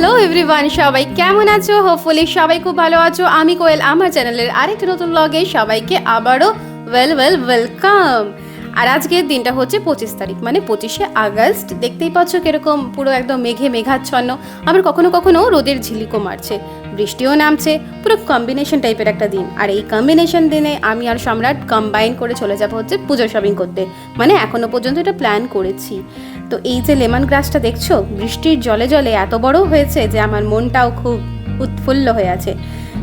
Hello everyone, সবাই কেমন আছো? হোপফুলি সবাই খুব ভালো আছো। আমি কোয়েল, আমার চ্যানেলের আরেকটা নতুন ব্লগে সবাইকে আবারও ওয়েলকাম। আর আজকের দিনটা হচ্ছে 25 তারিখ, মানে 25শে আগস্ট। দেখতেই পাচ্ছ কিরকম পুরো একদম মেঘাচ্ছন্ন, আবার কখনো কখনো রোদের ঝিলিকও মারছে, বৃষ্টিও নামছে, পুরো কম্বিনেশন টাইপের একটা দিন। আর এই কম্বিনেশন দিনে আমি আর সম্রাট কম্বাইন করে চলে যাবো হচ্ছে পুজো শপিং করতে, মানে এখনো পর্যন্ত এটা প্ল্যান করেছি। তো এই যে লেমন গ্রাসটা দেখছো, বৃষ্টির জলে জলে এত বড় হয়েছে যে আমার মনটাও খুব উৎফুল্ল হয়ে আছে।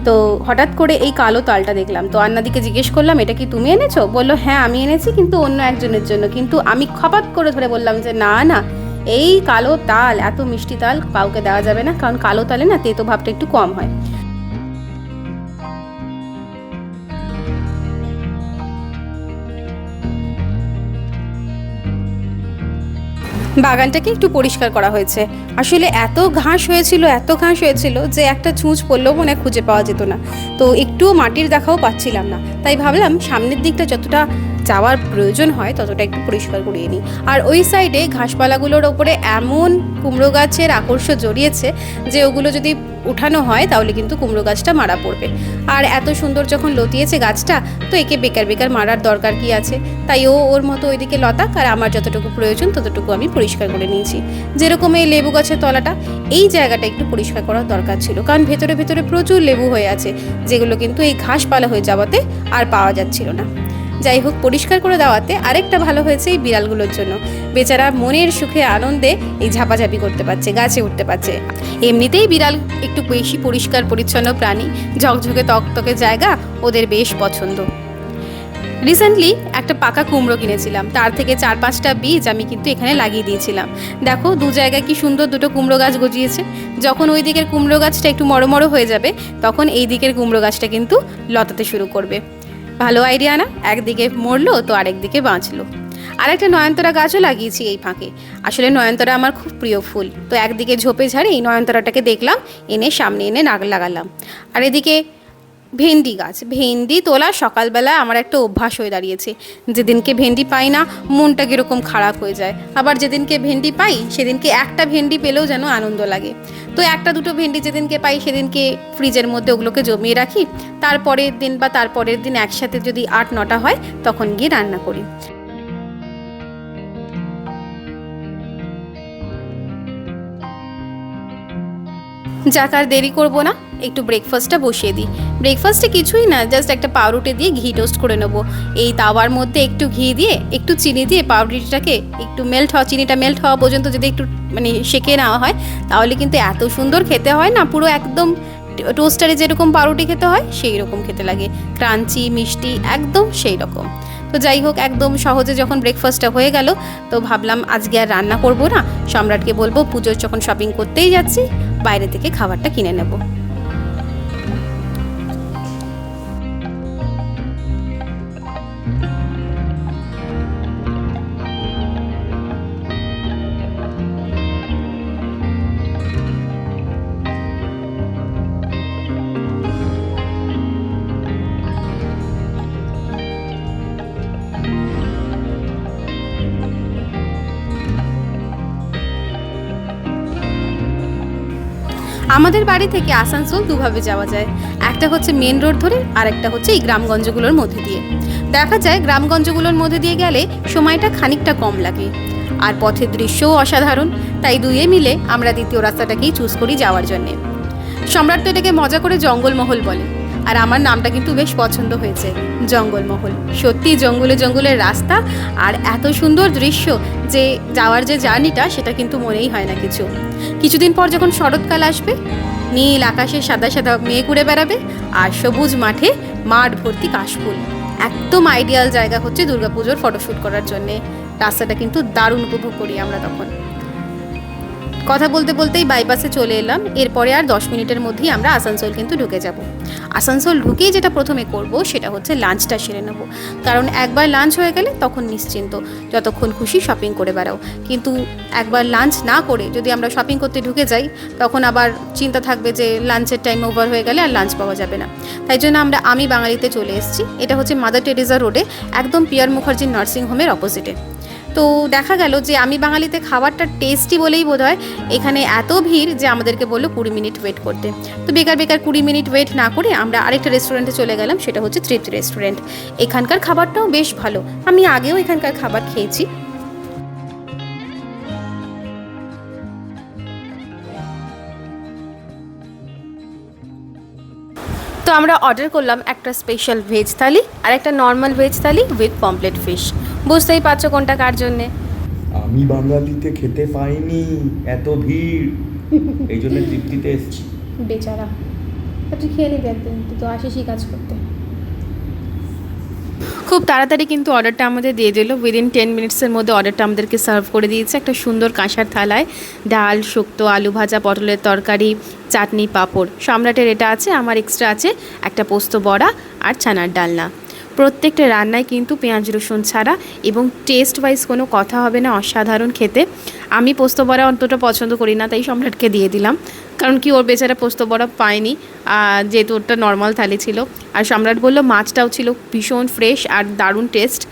তো হঠাৎ করে এই কালো তালটা দেখলাম, তো আন্নাদিকে জিজ্ঞেস করলাম এটা কি তুমি এনেছো? বললো হ্যাঁ আমি এনেছি, কিন্তু অন্য একজনের জন্য। কিন্তু আমি খপাত করে ধরে বললাম যে না না, এই কালো তাল, এত মিষ্টি তাল কাউকে দেওয়া যাবে না, কারণ কালো তালে না তেতো ভাবটা একটু কম হয়। বাগানটাকে একটু পরিষ্কার করা হয়েছে। আসলে এত ঘাস হয়েছিল যে একটা ছুঁচ পড়লেও মনে খুঁজে পাওয়া যেত না। তো একটুও মাটির দেখাও পাচ্ছিলাম না, তাই ভাবলাম সামনের দিকটা যতটা যাওয়ার প্রয়োজন হয় ততটা একটু পরিষ্কার করিয়ে নিই। আর ওই সাইডে ঘাসপালাগুলোর ওপরে এমন কুমড়ো গাছের আকর্ষণ জড়িয়েছে যে ওগুলো যদি উঠানো হয় তাহলে কিন্তু কুমড়ো গাছটা মারা পড়বে। আর এত সুন্দর যখন লতিয়েছে গাছটা, তো একে বেকার মারার দরকার কি আছে? তাই ওর মতো ওইদিকে লতাক, আর আমার যতটুকু প্রয়োজন ততটুকু আমি পরিষ্কার করে নিয়েছি। যেরকম এই লেবু গাছের তলাটা, এই জায়গাটা একটু পরিষ্কার করার দরকার ছিল, কারণ ভেতরে প্রচুর লেবু হয়ে আছে, যেগুলো কিন্তু এই ঘাসপালা হয়ে যাওয়াতে আর পাওয়া যাচ্ছিল না। যাই হোক, পরিষ্কার করে দেওয়াতে আরেকটা ভালো হয়েছে এই বিড়ালগুলোর জন্য। বেচারা মনের সুখে আনন্দে এই ঝাপাঝাপি করতে পারছে, গাছে উঠতে পারছে। এমনিতেই বিড়াল একটু বেশি পরিষ্কার পরিচ্ছন্ন প্রাণী, ঝকঝকে তকতকে জায়গা ওদের বেশ পছন্দ। রিসেন্টলি একটা পাকা কুমড়ো কিনেছিলাম, তার থেকে 4-5টা বীজ আমি কিন্তু এখানে লাগিয়ে দিয়েছিলাম। দেখো দু জায়গায় কি সুন্দর দুটো কুমড়ো গাছ গজিয়েছে। যখন ওই দিকের কুমড়ো গাছটা একটু মরো হয়ে যাবে, তখন এই দিকের কুমড়ো গাছটা কিন্তু লতাতে শুরু করবে। ভালো আইডিয়া না? একদিকে মরলো তো আরেকদিকে বাঁচলো। আর একটা নয়নতারা গাছও লাগিয়েছি এই ফাঁকে। আসলে নয়নতারা আমার খুব প্রিয় ফুল, তো একদিকে ঝোপে ঝাড়ে এই নয়নতারাটাকে দেখলাম, এনে সামনে এনে লাগালাম। আর এদিকে ভেন্ডি তোলা সকালবেলা আমার একটা অভ্যাস হয়ে দাঁড়িয়েছে। যেদিনকে ভেন্ডি পাই না, মনটা কীরকম খারাপ হয়ে যায়। আবার যেদিনকে ভেন্ডি পাই সেদিনকে একটা ভেন্ডি পেলেও যেন আনন্দ লাগে। তো একটা দুটো ভেন্ডি যেদিনকে পাই সেদিনকে ফ্রিজের মধ্যে ওগুলোকে জমিয়ে রাখি, তারপরের দিন বা তারপরের দিন একসাথে যদি 8-9টা হয় তখন গিয়ে রান্না করি। যাক আর দেরি করবো না, একটু ব্রেকফাস্টটা বসিয়ে দিই। ব্রেকফাস্টে কিছুই না, জাস্ট একটা পাউরুটি দিয়ে ঘি টোস্ট করে নেবো। এই তাওয়ার মধ্যে একটু ঘি দিয়ে একটু চিনি দিয়ে পাউরুটিটাকে একটু চিনিটা মেল্ট হওয়া পর্যন্ত যদি একটু সেঁকে নেওয়া হয়, তাহলে কিন্তু এত সুন্দর খেতে হয় না, পুরো একদম টোস্টারে যেরকম পাউরুটি খেতে হয় সেই রকম খেতে লাগে, ক্রাঞ্চি মিষ্টি একদম সেই রকম। তো যাই হোক, একদম সহজে যখন ব্রেকফাস্টটা হয়ে গেল, তো ভাবলাম আজকে আর রান্না করবো না, সম্রাটকে বলবো পুজোর যখন শপিং করতেই যাচ্ছি বাইরে থেকে খাবারটা কিনে নেব। আমাদের বাড়ি থেকে আসানসোল দুভাবে যাওয়া যায়, একটা হচ্ছে মেন রোড ধরে, আর একটা হচ্ছে এই গ্রামগঞ্জগুলোর মধ্যে দিয়ে। দেখা যায় গ্রামগঞ্জগুলোর মধ্যে দিয়ে গেলে সময়টা খানিকটা কম লাগে, আর পথের দৃশ্যও অসাধারণ। তাই দুয়ে মিলে আমরা দ্বিতীয় রাস্তাটাকেই চুজ করি যাওয়ার জন্যে। সম্রাট তো এটাকে মজা করে জঙ্গলমহল বলে, আর আমার নামটা কিন্তু বেশ পছন্দ হয়েছে, জঙ্গলমহল। সত্যি জঙ্গলের রাস্তা আর এত সুন্দর দৃশ্য যে যাওয়ার যে জার্নিটা সেটা কিন্তু মনেই হয় না কিছুদিন পর যখন শরৎকাল আসবে, নীল আকাশে সাদা সাদা মেঘ উড়ে বেড়াবে, আর সবুজ মাঠ ভর্তি কাশফুল। একদম আইডিয়াল জায়গা হচ্ছে দুর্গাপুজোর ফটোশ্যুট করার জন্যে। রাস্তাটা কিন্তু দারুণ উপভোগ করি আমরা তখন। কথা বলতে বলতেই বাইপাসে চলে এলাম। এরপরে আর 10 মিনিটের মধ্যেই আমরা আসানসোল কিন্তু ঢুকে যাব। আসানসোল ঢুকেই যেটা প্রথমে করব সেটা হচ্ছে লাঞ্চটা সেরে নেব, কারণ একবার লাঞ্চ হয়ে গেলে তখন নিশ্চিন্ত, যতক্ষণ খুশি শপিং করে বেড়াও। কিন্তু একবার লাঞ্চ না করে যদি আমরা শপিং করতে ঢুকে যাই, তখন আবার চিন্তা থাকবে যে লাঞ্চের টাইম ওভার হয়ে গেলে আর লাঞ্চ পাওয়া যাবে না। তাই জন্য আমি বাঙালিতে চলে এসেছি। এটা হচ্ছে মাদার টেরেসা রোডে, একদম পিয়ার মুখার্জি নার্সিং হোমের অপোজিটে। তো দেখা গেল যে আমি বাঙালিতে খাবারটা টেস্টি বলেই বোধ হয় এখানে এত ভিড় যে আমাদেরকে বললো 20 মিনিট ওয়েট করতে। তো বেকার বেকার 20 মিনিট ওয়েট না করে আমরা আরেকটা রেস্টুরেন্টে চলে গেলাম, সেটা হচ্ছে তৃপ্তি রেস্টুরেন্ট। এখানকার খাবারটাও বেশ ভালো, আমি আগেও এখানকার খাবার খেয়েছি। তো আমরা অর্ডার করলাম একটা স্পেশাল ভেজ থালি আর একটা normal veg thali with pomfret fish. বুঝতেই পারছো কোনটা কার জন্যে। আমি বাঙালিতে খেতে পাইনি, এত ভিড়, এই জন্য তৃপ্তিতে এসেছি। বেচারা, তুই খেয়ে নিবি একদিন, তুই তো আসিসই কাজ করতে। খুব তাড়াতাড়ি কিন্তু অর্ডারটা আমাদের দিয়ে দিল, উইদিন 10 মিনিটসের মধ্যে অর্ডারটা আমাদেরকে সার্ভ করে দিয়েছে একটা সুন্দর কাঁসার থালায়। ডাল, শুক্তো, আলু ভাজা, পটলের তরকারি, চাটনি, পাঁপড়। সম্রাটের এটা আছে, আমার এক্সট্রা আছে একটা পোস্ত বড়া আর ছানার ডালনা। প্রত্যেকটা রান্নায় কিন্তু পেঁয়াজ রসুন ছাড়া, এবং টেস্ট ওয়াইজ কোনো কথা হবে না, অসাধারণ খেতে। আমি পোস্ত বড়া অন্তত পছন্দ করি না, তাই সম্রাটকে দিয়ে দিলাম, কারণ কি ওর বেচারা পোস্ত বড়া পায়নি, যেহেতু ওটা নর্মাল থালি ছিল। আর সম্রাট বলল মাছটাও ছিল ভীষণ ফ্রেশ আর দারুণ টেস্ট।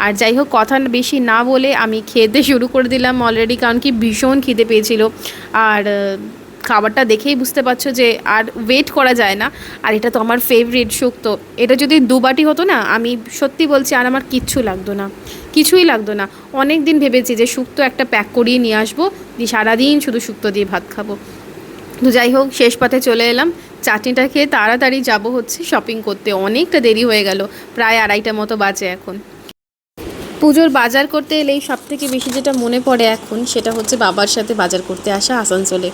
আর যাই হোক, কথা বেশি না বলে আমি খেতে শুরু করে দিলাম অলরেডি, কারণ কি ভীষণ খিদে পেয়েছিল। আর খাবারটা দেখেই বুঝতে পারছো যে আর ওয়েট করা যায় না। আর এটা তো আমার ফেভারিট শুক্তো, এটা যদি 2 বাটি হতো না, আমি সত্যি বলছি আর আমার কিচ্ছু লাগতো না, কিছুই লাগতো না। অনেক দিন ভেবেছি যে শুক্তো একটা প্যাক করিয়ে নিয়ে আসবো, দিয়ে সারাদিন শুধু শুক্তো দিয়ে ভাত খাবো। তো যাই হোক, শেষ পাতে চলে এলাম। চাটনিটা খেয়ে তাড়াতাড়ি যাব হচ্ছে শপিং করতে, অনেকটা দেরি হয়ে গেল, প্রায় 2:30 মতো বাজে এখন। পুজোর বাজার করতে এলেই সবথেকে বেশি যেটা মনে পড়ে এখন, সেটা হচ্ছে বাবার সাথে বাজার করতে আসা আসানসোলে।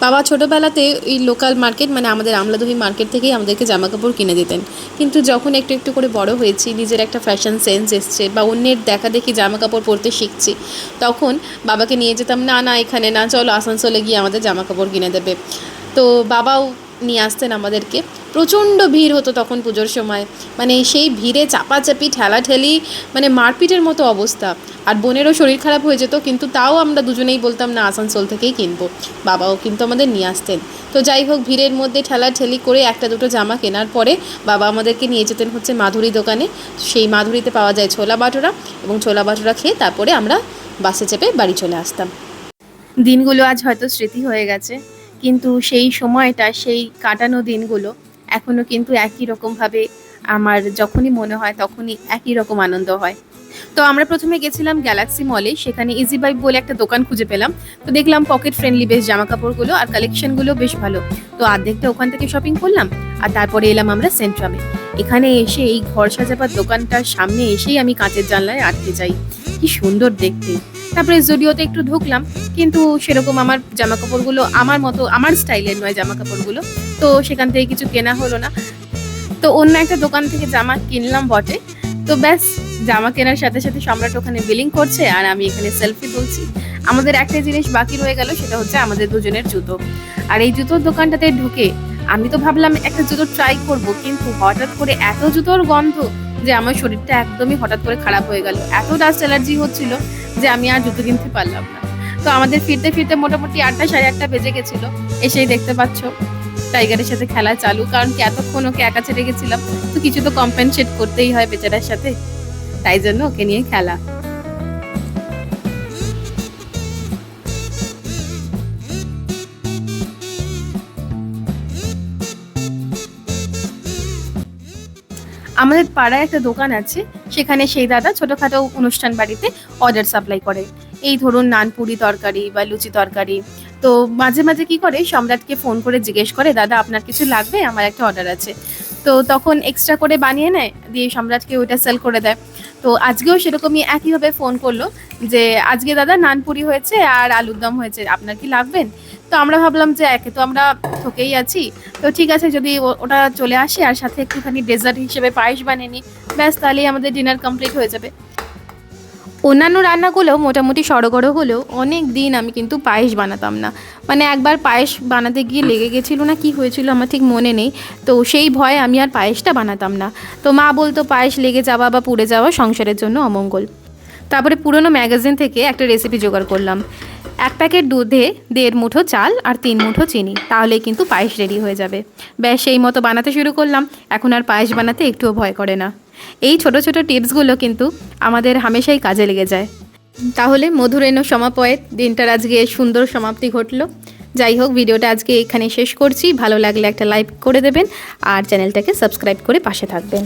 বাবা ছোটোবেলাতে এই লোকাল মার্কেট, মানে আমাদের আমলাদহি মার্কেট থেকেই আমাদেরকে জামাকাপড় কিনে দিতেন। কিন্তু যখন একটু একটু করে বড় হয়েছি, নিজের একটা ফ্যাশন সেন্স এসছে বা অন্যের দেখা দেখি জামাকাপড় পরতে শিখছি, তখন বাবাকে নিয়ে যেতাম, না না এখানে না, চলো আসানসোলে গিয়ে আমাদের জামাকাপড় কিনে দেবে। তো বাবাও নিয়ে আসতেন আমাদেরকে। প্রচণ্ড ভিড় হতো তখন পুজোর সময়, মানে সেই ভিড়ে চাপাচাপি, ঠেলাঠেলি, মানে মারপিটের মতো অবস্থা। আর বোনেরও শরীর খারাপ হয়ে যেত, কিন্তু তাও আমরা দুজনেই বলতাম না আসানসোল থেকেই কিনবো। বাবাও কিন্তু আমাদের নিয়ে আসতেন। তো যাই হোক, ভিড়ের মধ্যে ঠেলাঠেলি করে একটা দুটো জামা কেনার পরে বাবা আমাদেরকে নিয়ে যেতেন হচ্ছে মাধুরী দোকানে। সেই মাধুরীতে পাওয়া যায় ছোলা বাটোরা, এবং ছোলা বাটোরা খেয়ে তারপরে আমরা বাসে চেপে বাড়ি চলে আসতাম। দিনগুলো আজ হয়তো স্মৃতি হয়ে গেছে, কিন্তু সেই সময়টা, সেই কাটানো দিনগুলো এখনও কিন্তু একই রকমভাবে আমার যখনই মনে হয় তখনই একই রকম আনন্দ হয়। তো আমরা প্রথমে গেছিলাম গ্যালাক্সি মলে, সেখানে ইজি বাইক বলে একটা দোকান খুঁজে পেলাম। তো দেখলাম পকেট ফ্রেন্ডলি বেশ জামা কাপড়গুলো আর কালেকশনগুলো বেশ ভালো। তো অর্ধেকটা ওখান থেকে শপিং করলাম, আর তারপরে এলাম আমরা সেন্ট্রামে। এখানে এসে এই ঘর সাজাবার দোকানটার সামনে এসেই আমি কাঁচের জানলায় আটকে যাই, কি সুন্দর দেখতে। তারপরে জুডিওতে একটু ঢুকলাম, কিন্তু সেরকম আমার জামা কাপড়গুলো আমার মতো, আমার স্টাইলের নয় জামা কাপড়গুলো, তো সেখান থেকে কিছু কেনা হলো না। তো অন্য একটা দোকান থেকে জামা কিনলাম বটে। তো ব্যাস, জামা কেনার সাথে সাথে সম্রাট ওখানে বিলিং করছে আর আমি এখানে সেলফি তুলছি। আমাদের একটা জিনিস বাকি রয়ে গেল, সেটা হচ্ছে আমাদের দুজনের জুতো। আর এই জুতোর দোকানটাতে ঢুকে আমি তো ভাবলাম একটা জুতো ট্রাই করব, কিন্তু হঠাৎ করে এত জুতোর গন্ধ যে আমার শরীরটা একদমই হঠাৎ করে খারাপ হয়ে গেল। এত ডাস্ট অ্যালার্জি হচ্ছিল যে আমি আর জুতো কিনতে পারলাম না। তো আমাদের ফিরতে ফিরতে মোটামুটি 8টা সাড়ে 8টা বেজে গেছিল। এসেই দেখতে পাচ্ছ টাইগারের সাথে খেলা চালু, কারণ কি এতক্ষণ ওকে একা ছেড়ে গেছিলাম, তো কিছু তো কম্পেনসেট করতেই হয় বেচারার সাথে, তাই জন্য ওকে নিয়ে খেলা। আমাদের পাড়ায় একটা দোকান আছে, সেখানে সেই দাদা ছোটোখাটো অনুষ্ঠান বাড়িতে অর্ডার সাপ্লাই করে। এই ধরুন নানপুরি তরকারি বা লুচি তরকারি। তো মাঝে মাঝে কি করে, সম্রাটকে ফোন করে জিজ্ঞেস করে, দাদা আপনার কিছু লাগবে, আমার একটা অর্ডার আছে। তো তখন এক্সট্রা করে বানিয়ে নেয়, দিয়ে সম্রাটকে ওইটা সেল করে দেয়। তো আজকেও সেরকমই একইভাবে ফোন করলো যে আজকে দাদা নানপুরি হয়েছে আর আলুর দম হয়েছে, আপনার কি লাগবেন? তো আমরা ভাবলাম যে একে তো আমরা ঠকেই আছি, তো ঠিক আছে যদি ওটা চলে আসে আর সাথে একটুখানি ডেজার্ট হিসেবে পায়েস বানিয়ে নিই, ব্যাস তাহলেই আমাদের ডিনার কমপ্লিট হয়ে যাবে। অন্যান্য রান্নাগুলো মোটামুটি সড়গড় হলেও অনেক দিন আমি কিন্তু পায়েস বানাতাম না। মানে একবার পায়েস বানাতে গিয়ে লেগে গেছিলো না, কি হয়েছিল আমার ঠিক মনে নেই। তো সেই ভয়ে আমি আর পায়েসটা বানাতাম না। তো মা বলতো পায়েস লেগে যাওয়া বা পুড়ে যাওয়া সংসারের জন্য অমঙ্গল। তারপরে পুরনো ম্যাগাজিন থেকে একটা রেসিপি জোগাড় করলাম। 1 প্যাকেট দুধে 1.5 মুঠো চাল আর 3 মুঠো চিনি, তাহলেই কিন্তু পায়েস রেডি হয়ে যাবে। ব্যাস সেই মতো বানাতে শুরু করলাম, এখন আর পায়েস বানাতে একটুও ভয় করে না। এই ছোট ছোট টিপসগুলো কিন্তু আমাদের হামেশাই কাজে লেগে যায়। তাহলে মধুরেণ সমাপয়েত, দিনটার আজকে সুন্দর সমাপ্তি ঘটলো। যাই হোক, ভিডিওটা আজকে এখানে শেষ করছি। ভালো লাগলে একটা লাইক করে দেবেন আর চ্যানেলটাকে সাবস্ক্রাইব করে পাশে থাকবেন।